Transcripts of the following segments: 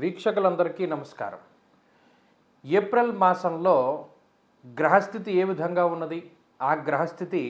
వీక్షకులందరికీ నమస్కారం. ఏప్రిల్ మాసంలో గ్రహస్థితి ఏ విధంగా ఉన్నది, ఆ గ్రహస్థితి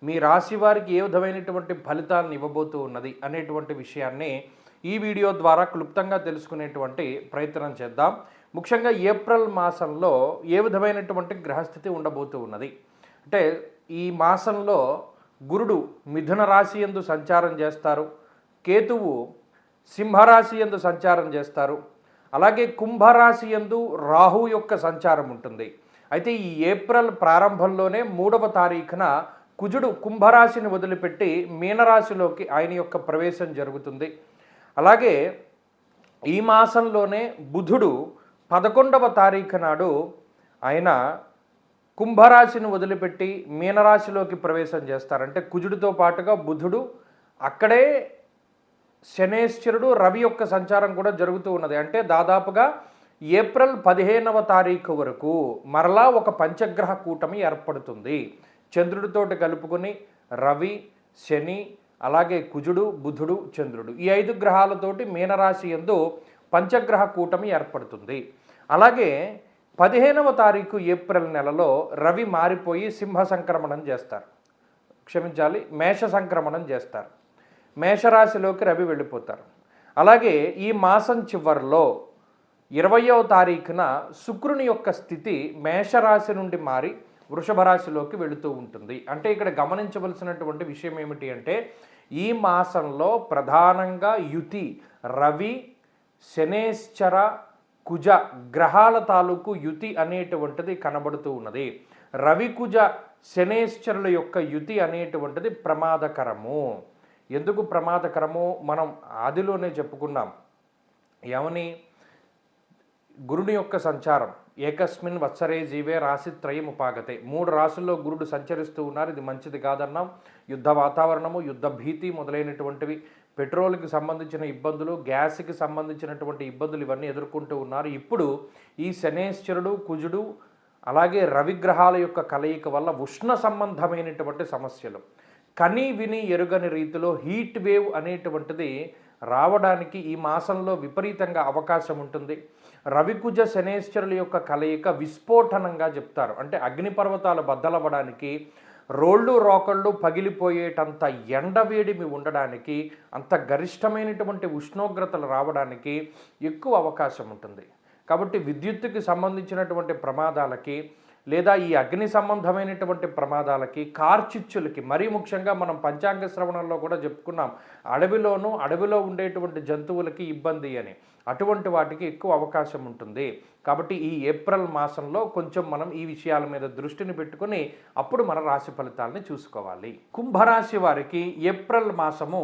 మీ రాశి వారికి ఏ విధమైనటువంటి ఫలితాలను ఇవ్వబోతూ ఉన్నది అనేటువంటి విషయాన్ని ఈ వీడియో ద్వారా క్లుప్తంగా తెలుసుకునేటువంటి ప్రయత్నం చేద్దాం. ముఖ్యంగా ఏప్రిల్ మాసంలో ఏ విధమైనటువంటి గ్రహస్థితి ఉండబోతూ ఉన్నది అంటే, ఈ మాసంలో గురుడు మిథున రాశి యందు సంచారం చేస్తారు, కేతువు సింహరాశి యందు సంచారం చేస్తారు, అలాగే కుంభరాశి యందు రాహు యొక్క సంచారం ఉంటుంది. అయితే ఈ ఏప్రిల్ ప్రారంభంలోనే 3వ తారీఖున కుజుడు కుంభరాశిని వదిలిపెట్టి మీనరాశిలోకి ఆయన యొక్క ప్రవేశం జరుగుతుంది. అలాగే ఈ మాసంలోనే బుధుడు 11వ తారీఖు నాడు ఆయన కుంభరాశిని వదిలిపెట్టి మీనరాశిలోకి ప్రవేశం చేస్తారు. అంటే కుజుడితో పాటుగా బుధుడు అక్కడే శనేశ్వరుడు రవి యొక్క సంచారం కూడా జరుగుతూ ఉన్నది. అంటే దాదాపుగా ఏప్రిల్ 15వ తారీఖు వరకు మరలా ఒక పంచగ్రహ కూటమి ఏర్పడుతుంది. చంద్రుడితోటి కలుపుకొని రవి, శని, అలాగే కుజుడు, బుధుడు, చంద్రుడు, ఈ 5 గ్రహాలతోటి మీనరాశి యందు పంచగ్రహ కూటమి ఏర్పడుతుంది. అలాగే 15వ తారీఖు ఏప్రిల్ నెలలో రవి మారిపోయి సింహ సంక్రమణం చేస్తారు, మేష సంక్రమణం చేస్తారు. మేషరాశిలోకి రవి వెళ్ళిపోతారు. అలాగే ఈ మాసం చివరిలో 20వ తారీఖున శుక్రుని యొక్క స్థితి మేషరాశి నుండి మారి వృషభ రాశిలోకి వెళుతూ ఉంటుంది. అంటే ఇక్కడ గమనించవలసినటువంటి విషయం ఏమిటి అంటే, ఈ మాసంలో ప్రధానంగా యుతి రవి, శనేశ్చర, కుజ గ్రహాల తాలూకు యుతి అనేటువంటిది కనబడుతూ ఉన్నది. రవి, కుజ, శనేశ్చరుల యొక్క యుతి అనేటువంటిది ప్రమాదకరము. ఎందుకు ప్రమాదకరము మనం ఆదిలోనే చెప్పుకున్నాం. ఏమని? గురుని యొక్క సంచారం ఏకస్మిన్ వత్సరే జీవే రాశిత్రయం ఉపాగతే. 3 రాశుల్లో గురుడు సంచరిస్తూ ఉన్నారు, ఇది మంచిది కాదన్నాం. యుద్ధ వాతావరణము, యుద్ధ భీతి మొదలైనటువంటివి, పెట్రోల్కి సంబంధించిన ఇబ్బందులు, గ్యాస్కి సంబంధించినటువంటి ఇబ్బందులు ఇవన్నీ ఎదుర్కొంటూ ఉన్నారు. ఇప్పుడు ఈ శనేశ్వరుడు, కుజుడు, అలాగే రవిగ్రహాల యొక్క కలయిక వల్ల ఉష్ణ సంబంధమైనటువంటి సమస్యలు, కని విని ఎరుగని రీతిలో హీట్ వేవ్ అనేటువంటిది రావడానికి ఈ మాసంలో విపరీతంగా అవకాశం ఉంటుంది. రవికుజ శనేశ్వరుల యొక్క కలయిక విస్ఫోటనంగా చెప్తారు. అంటే అగ్నిపర్వతాలు బద్దలవ్వడానికి, రోళ్ళు రోకళ్ళు పగిలిపోయేటంత ఎండవేడిమి ఉండడానికి, అంత గరిష్టమైనటువంటి ఉష్ణోగ్రతలు రావడానికి ఎక్కువ అవకాశం ఉంటుంది. కాబట్టి విద్యుత్తుకి సంబంధించినటువంటి ప్రమాదాలకి, లేదా ఈ అగ్ని సంబంధమైనటువంటి ప్రమాదాలకి, కార్చిచ్చులకి, మరీ ముఖ్యంగా మనం పంచాంగ శ్రవణంలో కూడా చెప్పుకున్నాం, అడవిలో ఉండేటువంటి జంతువులకి ఇబ్బంది అని, అటువంటి వాటికి ఎక్కువ అవకాశం ఉంటుంది. కాబట్టి ఈ ఏప్రిల్ మాసంలో కొంచెం మనం ఈ విషయాల మీద దృష్టిని పెట్టుకొని అప్పుడు మన రాశి ఫలితాలని చూసుకోవాలి. కుంభరాశి వారికి ఏప్రిల్ మాసము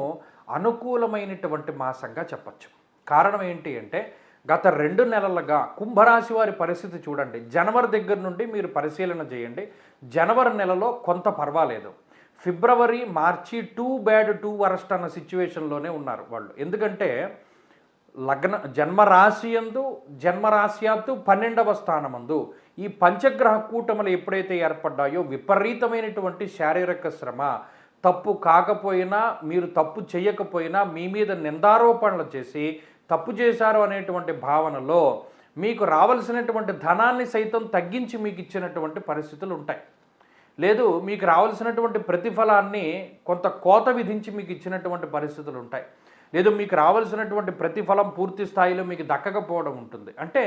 అనుకూలమైనటువంటి మాసంగా చెప్పచ్చు. కారణం ఏంటి అంటే, గత 2 నెలలుగా కుంభరాశి వారి పరిస్థితి చూడండి. జనవరి దగ్గర నుండి మీరు పరిశీలన చేయండి. జనవరి నెలలో కొంత పర్వాలేదు, ఫిబ్రవరి, మార్చి టూ బ్యాడ్ టూ వరస్ట్ అన్న సిచ్యువేషన్లోనే ఉన్నారు వాళ్ళు. ఎందుకంటే జన్మరాశ్యాత్తు 12వ స్థానమందు ఈ పంచగ్రహ కూటములు ఎప్పుడైతే ఏర్పడ్డాయో విపరీతమైనటువంటి శారీరక శ్రమ, తప్పు కాకపోయినా, మీరు తప్పు చేయకపోయినా మీ మీద నిందారోపణలు చేసి తప్పు చేశారు అనేటువంటి భావనలో మీకు రావాల్సినటువంటి ధనాన్ని సైతం తగ్గించి మీకు ఇచ్చినటువంటి పరిస్థితులు ఉంటాయి. లేదు, మీకు రావాల్సినటువంటి ప్రతిఫలాన్ని కొంత కోత విధించి మీకు ఇచ్చినటువంటి పరిస్థితులు ఉంటాయి. లేదు, మీకు రావాల్సినటువంటి ప్రతిఫలం పూర్తి స్థాయిలో మీకు దక్కకపోవడం ఉంటుంది. అంటే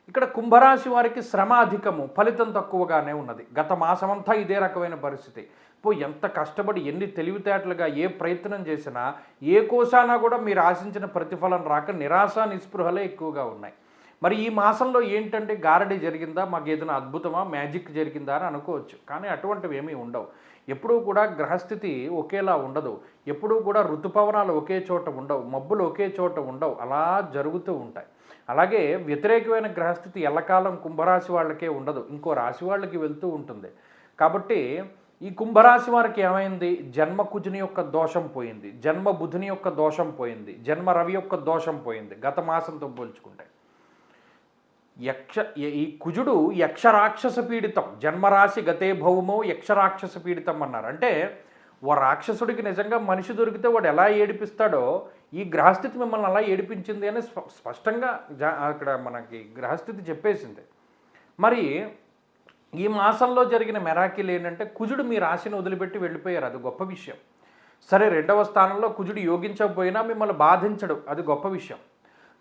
ఇక్కడ కుంభరాశి వారికి శ్రమ అధికము, ఫలితం తక్కువగానే ఉన్నది. గత మాసమంతా ఇదే రకమైన పరిస్థితి. ఎంత కష్టపడి, ఎన్ని తెలివితేటలుగా ఏ ప్రయత్నం చేసినా, ఏ కోశానా కూడా మీరు ఆశించిన ప్రతిఫలం రాక నిరాశ నిస్పృహలే ఎక్కువగా ఉన్నాయి. మరి ఈ మాసంలో ఏంటంటే, గారడీ జరిగిందా, మాకు ఏదైనా అద్భుతమా, మ్యాజిక్ జరిగిందా అని అనుకోవచ్చు. కానీ అటువంటివి ఏమీ ఉండవు. ఎప్పుడూ కూడా గ్రహస్థితి ఒకేలా ఉండదు. ఎప్పుడూ కూడా ఋతుపవనాలు ఒకే చోట ఉండవు, మబ్బులు ఒకే చోట ఉండవు, అలా జరుగుతూ ఉంటాయి. అలాగే వ్యతిరేకమైన గ్రహస్థితి ఎల్లకాలం కుంభరాశి వాళ్ళకే ఉండదు, ఇంకో రాశి వాళ్ళకి వెళ్తూ ఉంటుంది. కాబట్టి ఈ కుంభరాశి వారికి ఏమైంది? జన్మ కుజుని యొక్క దోషం పోయింది, జన్మ బుధుని యొక్క దోషం పోయింది, జన్మ రవి యొక్క దోషం పోయింది గత మాసంతో పోల్చుకుంటే. ఈ కుజుడు యక్షరాక్షస పీడితం, జన్మరాశి గతే భౌమో యక్షరాక్షస పీడితం అన్నారు. అంటే ఓ రాక్షసుడికి నిజంగా మనిషి దొరికితే వాడు ఎలా ఏడిపిస్తాడో ఈ గ్రహస్థితి మిమ్మల్ని అలా ఏడిపించింది అని స్పష్టంగా అక్కడ మనకి గ్రహస్థితి చెప్పేసింది. మరి ఈ మాసంలో జరిగిన మెరాకిల్ ఏంటంటే కుజుడు మీ రాశిని వదిలిపెట్టి వెళ్ళిపోయారు, అది గొప్ప విషయం. సరే, 2వ స్థానంలో కుజుడు యోగించకపోయినా మిమ్మల్ని బాధించడు, అది గొప్ప విషయం.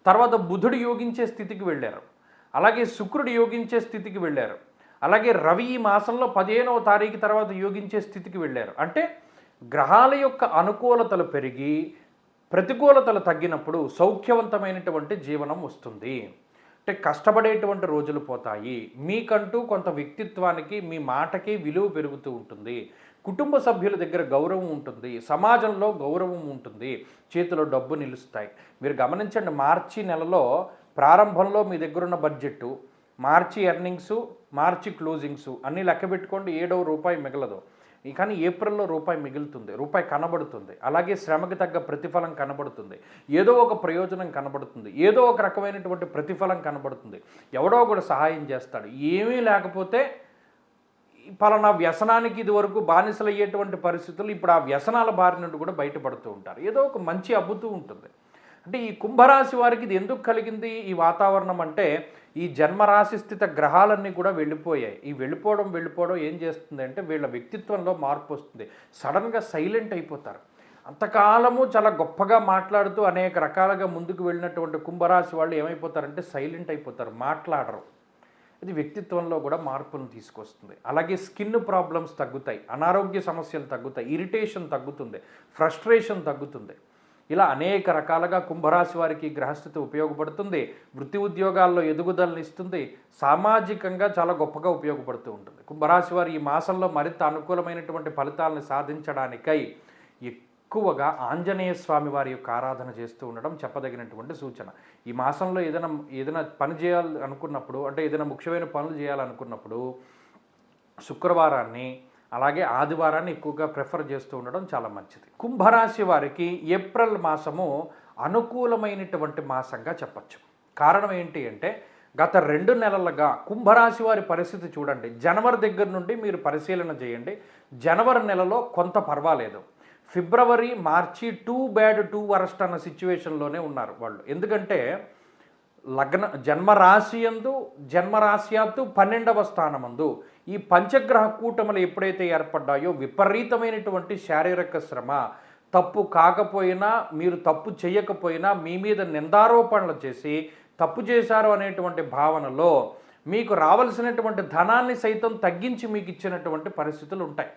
తర్వాత బుధుడు యోగించే స్థితికి వెళ్ళారు, అలాగే శుక్రుడు యోగించే స్థితికి వెళ్ళారు, అలాగే రవి ఈ మాసంలో 15వ తారీఖు తర్వాత యోగించే స్థితికి వెళ్ళారు. అంటే గ్రహాల యొక్క అనుకూలతలు పెరిగి ప్రతికూలతలు తగ్గినప్పుడు సౌఖ్యవంతమైనటువంటి జీవనం వస్తుంది. అంటే కష్టపడేటువంటి రోజులు పోతాయి, మీకంటూ కొంత వ్యక్తిత్వానికి మీ మాటకి విలువ పెరుగుతూ ఉంటుంది, కుటుంబ సభ్యుల దగ్గర గౌరవం ఉంటుంది, సమాజంలో గౌరవం ఉంటుంది, చేతిలో డబ్బు నిలుస్తాయి. మీరు గమనించండి, మార్చి నెలలో ప్రారంభంలో మీ దగ్గరున్న బడ్జెట్, మార్చి ఎర్నింగ్స్, మార్చి క్లోజింగ్స్ అన్నీ లెక్క పెట్టుకోండి, రూపాయి మిగలదు. కానీ ఏప్రిల్లో రూపాయి మిగులుతుంది, రూపాయి కనబడుతుంది. అలాగే శ్రమకి తగ్గ ప్రతిఫలం కనబడుతుంది, ఏదో ఒక ప్రయోజనం కనబడుతుంది, ఏదో ఒక రకమైనటువంటి ప్రతిఫలం కనబడుతుంది, ఎవడో ఒకడు సహాయం చేస్తాడు. ఏమీ లేకపోతే పలానా వ్యసనానికి ఇదివరకు బానిసలయ్యేటువంటి పరిస్థితులు ఇప్పుడు ఆ వ్యసనాల బారి నుండి కూడా బయటపడుతూ ఉంటారు, ఏదో ఒక మంచి అబ్బుతూ ఉంటుంది. అంటే ఈ కుంభరాశి వారికి ఇది ఎందుకు కలిగింది ఈ వాతావరణం అంటే, ఈ జన్మరాశి స్థిత గ్రహాలన్నీ కూడా వెళ్ళిపోయాయి. ఈ వెళ్ళిపోవడం ఏం చేస్తుంది అంటే వీళ్ళ వ్యక్తిత్వంలో మార్పు వస్తుంది. సడన్గా సైలెంట్ అయిపోతారు. అంతకాలము చాలా గొప్పగా మాట్లాడుతూ అనేక రకాలుగా ముందుకు వెళ్ళినటువంటి కుంభరాశి వాళ్ళు ఏమైపోతారంటే సైలెంట్ అయిపోతారు, మాట్లాడరు. ఇది వ్యక్తిత్వంలో కూడా మార్పులను తీసుకొస్తుంది. అలాగే స్కిన్ ప్రాబ్లమ్స్ తగ్గుతాయి, అనారోగ్య సమస్యలు తగ్గుతాయి, ఇరిటేషన్ తగ్గుతుంది, ఫ్రస్ట్రేషన్ తగ్గుతుంది. ఇలా అనేక రకాలుగా కుంభరాశి వారికి గ్రహస్థితి ఉపయోగపడుతుంది. వృత్తి ఉద్యోగాల్లో ఎదుగుదలను ఇస్తుంది, సామాజికంగా చాలా గొప్పగా ఉపయోగపడుతూ ఉంటుంది. కుంభరాశి వారు ఈ మాసంలో మరింత అనుకూలమైనటువంటి ఫలితాలను సాధించడానికై ఎక్కువగా ఆంజనేయ స్వామి వారి యొక్క ఆరాధన చేస్తూ ఉండడం చెప్పదగినటువంటి సూచన. ఈ మాసంలో ఏదైనా పని చేయాలి అనుకున్నప్పుడు, అంటే ఏదైనా ముఖ్యమైన పనులు చేయాలనుకున్నప్పుడు శుక్రవారాన్ని అలాగే ఆదివారాన్ని ఎక్కువగా ప్రిఫర్ చేస్తూ ఉండడం చాలా మంచిది. కుంభరాశి వారికి ఏప్రిల్ మాసము అనుకూలమైనటువంటి మాసంగా చెప్పచ్చు. కారణం ఏంటి అంటే గత 2 నెలలుగా కుంభరాశి వారి పరిస్థితి చూడండి. జనవరి దగ్గర నుండి మీరు పరిశీలన చేయండి. జనవరి నెలలో కొంత పర్వాలేదు, ఫిబ్రవరి మార్చి టూ బ్యాడ్ టూ వరస్ట్ అన్న సిచ్యువేషన్లోనే ఉన్నారు వాళ్ళు. ఎందుకంటే జన్మరాశ్యాత్తు 12వ స్థానమందు ఈ పంచగ్రహ కూటములు ఎప్పుడైతే ఏర్పడ్డాయో విపరీతమైనటువంటి శారీరక శ్రమ, తప్పు కాకపోయినా మీరు తప్పు చేయకపోయినా మీ మీద నిందారోపణలు చేసి తప్పు చేశారు అనేటువంటి భావనలో మీకు రావాల్సినటువంటి ధనాన్ని సైతం తగ్గించి మీకు ఇచ్చినటువంటి పరిస్థితులు ఉంటాయి.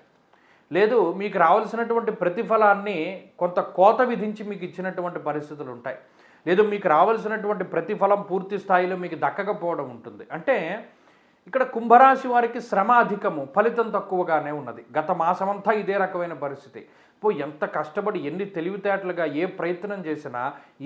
లేదు, మీకు రావాల్సినటువంటి ప్రతిఫలాన్ని కొంత కోత విధించి మీకు ఇచ్చినటువంటి పరిస్థితులు ఉంటాయి. లేదు, మీకు రావాల్సినటువంటి ప్రతిఫలం పూర్తి స్థాయిలో మీకు దక్కకపోవడం ఉంటుంది. అంటే ఇక్కడ కుంభరాశి వారికి శ్రమ అధికము, ఫలితం తక్కువగానే ఉన్నది. గత మాసమంతా ఇదే రకమైన పరిస్థితి. ఎంత కష్టపడి ఎన్ని తెలివితేటలుగా ఏ ప్రయత్నం చేసినా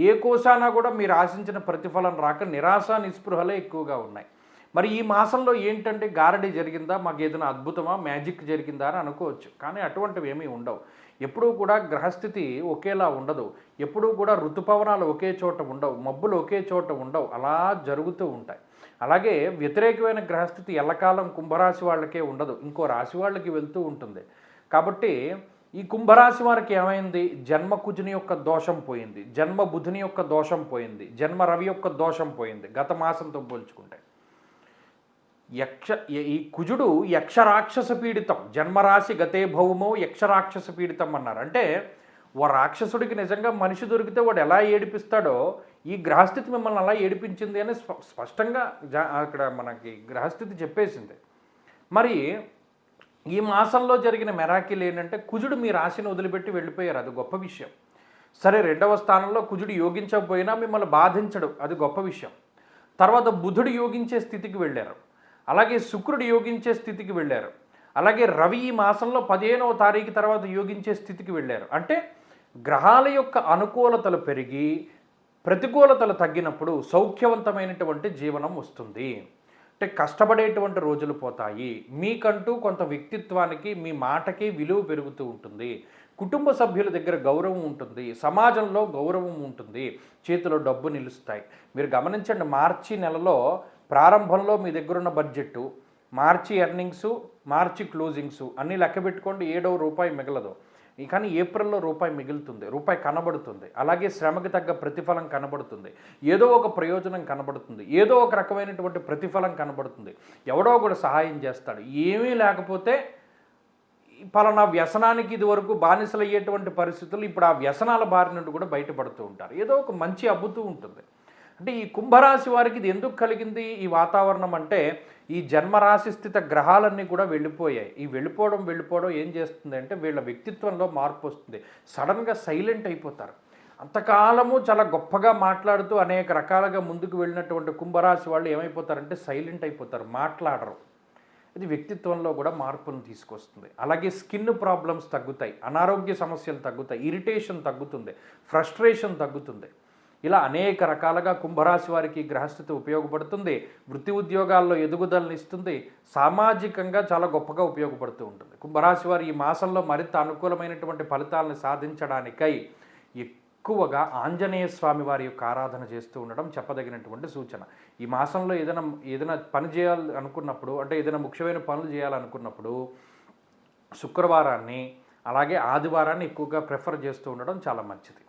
ఏ కోసానా కూడా మీరు ఆశించిన ప్రతిఫలం రాక నిరాశ నిస్పృహలే ఎక్కువగా ఉన్నాయి. మరి ఈ మాసంలో ఏంటంటే గారడీ జరిగిందా, మాకు ఏదైనా అద్భుతమా, మ్యాజిక్ జరిగిందా అని అనుకోవచ్చు. కానీ అటువంటివి ఏమీ ఉండవు. ఎప్పుడూ కూడా గ్రహస్థితి ఒకేలా ఉండదు, ఎప్పుడూ కూడా ఋతుపవనాలు ఒకే చోట ఉండవు, మబ్బులు ఒకే చోట ఉండవు, అలా జరుగుతూ ఉంటాయి. అలాగే వ్యతిరేకమైన గ్రహస్థితి ఎల్లకాలం కుంభరాశి వాళ్ళకే ఉండదు, ఇంకో రాశి వాళ్ళకి వెళ్తూ ఉంటుంది. కాబట్టి ఈ కుంభరాశి వారికి ఏమైంది, జన్మ కుజుని యొక్క దోషం పోయింది, జన్మ బుధుని యొక్క దోషం పోయింది, జన్మ రవి యొక్క దోషం పోయింది గత మాసంతో పోల్చుకుంటే. ఈ కుజుడు యక్షరాక్షస పీడితం, జన్మరాశి గతే భౌమో యక్షరాక్షస పీడితం అన్నారు. అంటే ఓ రాక్షసుడికి నిజంగా మనిషి దొరికితే వాడు ఎలా ఏడిపిస్తాడో ఈ గ్రహస్థితి మిమ్మల్ని అలా ఏడిపించింది అని స్పష్టంగా అక్కడ మనకి గ్రహస్థితి చెప్పేసింది. మరి ఈ మాసంలో జరిగిన మెరాకిల్ ఏంటంటే కుజుడు మీ రాశిని వదిలిపెట్టి వెళ్ళిపోయారు, అది గొప్ప విషయం. సరే, 2వ స్థానంలో కుజుడు యోగించకపోయినా మిమ్మల్ని బాధించడు, అది గొప్ప విషయం. తర్వాత బుధుడు యోగించే స్థితికి వెళ్ళారు, అలాగే శుక్రుడు యోగించే స్థితికి వెళ్ళారు, అలాగే రవి ఈ మాసంలో 15వ తారీఖు తర్వాత యోగించే స్థితికి వెళ్ళారు. అంటే గ్రహాల యొక్క అనుకూలతలు పెరిగి ప్రతికూలతలు తగ్గినప్పుడు సౌఖ్యవంతమైనటువంటి జీవనం వస్తుంది. అంటే కష్టపడేటువంటి రోజులు పోతాయి, మీకంటూ కొంత వ్యక్తిత్వానికి మీ మాటకి విలువ పెరుగుతూ ఉంటుంది, కుటుంబ సభ్యుల దగ్గర గౌరవం ఉంటుంది, సమాజంలో గౌరవం ఉంటుంది, చేతిలో డబ్బు నిలుస్తాయి. మీరు గమనించండి, మార్చి నెలలో ప్రారంభంలో మీ దగ్గరున్న బడ్జెట్, మార్చి ఎర్నింగ్స్, మార్చి క్లోజింగ్స్ అన్నీ లెక్క పెట్టుకోండి, రూపాయి మిగలదు. కానీ ఏప్రిల్లో రూపాయి మిగులుతుంది, రూపాయి కనబడుతుంది. అలాగే శ్రమకి తగ్గ ప్రతిఫలం కనబడుతుంది, ఏదో ఒక ప్రయోజనం కనబడుతుంది, ఏదో ఒక రకమైనటువంటి ప్రతిఫలం కనబడుతుంది. ఎవడో ఒకడు సహాయం చేస్తాడు. ఏమీ లేకపోతే పలానా వ్యసనానికి ఇదివరకు బానిసలయ్యేటువంటి పరిస్థితులు ఇప్పుడు ఆ వ్యసనాల బారి నుండి కూడా బయటపడుతూ ఉంటారు. ఏదో ఒక మంచి అబ్బుతూ ఉంటుంది. అంటే ఈ కుంభరాశి వారికి ఇది ఎందుకు కలిగింది ఈ వాతావరణం అంటే, ఈ జన్మరాశి స్థిత గ్రహాలన్నీ కూడా వెళ్ళిపోయాయి. ఈ వెళ్ళిపోవడం ఏం చేస్తుంది అంటే వీళ్ళ వ్యక్తిత్వంలో మార్పు వస్తుంది. సడన్గా సైలెంట్ అయిపోతారు. అంతకాలము చాలా గొప్పగా మాట్లాడుతూ అనేక రకాలుగా ముందుకు వెళ్ళినటువంటి కుంభరాశి వాళ్ళు ఏమైపోతారంటే సైలెంట్ అయిపోతారు, మాట్లాడరు. ఇది వ్యక్తిత్వంలో కూడా మార్పులను తీసుకొస్తుంది. అలాగే స్కిన్ ప్రాబ్లమ్స్ తగ్గుతాయి, అనారోగ్య సమస్యలు తగ్గుతాయి, ఇరిటేషన్ తగ్గుతుంది, ఫ్రస్ట్రేషన్ తగ్గుతుంది. ఇలా అనేక రకాలుగా కుంభరాశి వారికి గ్రహస్థితి ఉపయోగపడుతుంది. వృత్తి ఉద్యోగాల్లో ఎదుగుదలని ఇస్తుంది. సామాజికంగా చాలా గొప్పగా ఉపయోగపడుతూ ఉంటుంది. కుంభరాశి వారు ఈ మాసంలో మరింత అనుకూలమైనటువంటి ఫలితాలను సాధించడానికై ఎక్కువగా ఆంజనేయ స్వామి వారి యొక్క ఆరాధన చేస్తూ ఉండడం చెప్పదగినటువంటి సూచన. ఈ మాసంలో ఏదైనా పని చేయాలి అనుకున్నప్పుడు, అంటే ఏదైనా ముఖ్యమైన పనులు చేయాలనుకున్నప్పుడు శుక్రవారాన్ని అలాగే ఆదివారాన్ని ఎక్కువగా ప్రిఫర్ చేస్తూ ఉండడం చాలా మంచిది.